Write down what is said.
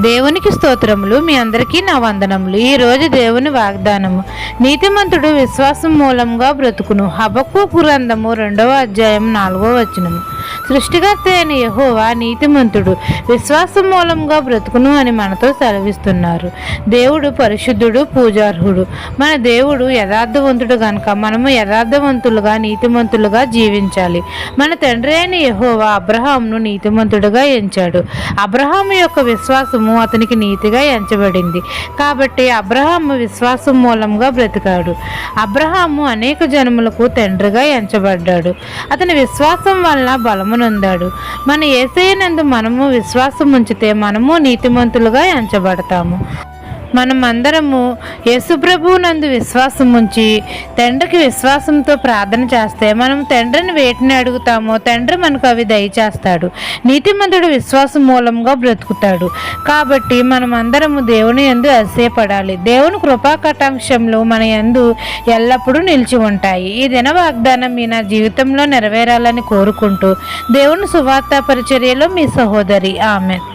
దేవునికి స్తోత్రములు. మీ అందరికీ నా వందనములు. ఈరోజు దేవుని వాగ్దానము. నీతిమంతుడు విశ్వాసం మూలంగా బ్రతుకును. హబక్కూకు గ్రంథము 2వ అధ్యాయం 4వ వచనము. సృష్టికర్త అయిన యెహోవా నీతిమంతుడు, విశ్వాసం మూలంగా బ్రతుకును అని మనతో సెలవిస్తున్నారు. దేవుడు పరిశుద్ధుడు, పూజార్హుడు. మన దేవుడు యథార్థవంతుడు కనుక మనము యథార్థవంతులుగా నీతిమంతులుగా జీవించాలి. మన తండ్రి అయిన యెహోవా అబ్రహామును నీతిమంతుడుగా ఎంచాడు. అబ్రహాము యొక్క విశ్వాసము అతనికి నీతిగా ఎంచబడింది. కాబట్టి అబ్రహాము విశ్వాసం మూలంగా బ్రతికాడు. అబ్రహాము అనేక జనములకు తండ్రిగా ఎంచబడ్డాడు. అతని విశ్వాసం వలన బలమునొందాడు. మన యేసయ్యనందు మనము విశ్వాసం ఉంచితే మనము నీతిమంతులుగా ఎంచబడతాము. మనమందరము యేసుప్రభువునందు విశ్వాసం ఉంచి తండ్రికి విశ్వాసంతో ప్రార్థన చేస్తే మనం తండ్రిని వేటిని అడుగుతామో తండ్రి మనకు అవి దయచేస్తాడు. నీతిమంతుడు విశ్వాసం మూలంగా బ్రతుకుతాడు. కాబట్టి మనమందరము దేవుని యందు అతిశయపడాలి. దేవుని కృపా కటాక్షంలో మన యందు ఎల్లప్పుడూ నిలిచి ఉంటాయి. ఈ దిన వాగ్దానం మీ నా జీవితంలో నెరవేరాలని కోరుకుంటూ దేవుని సువార్త పరిచర్యలో మీ సహోదరి. ఆమెన్.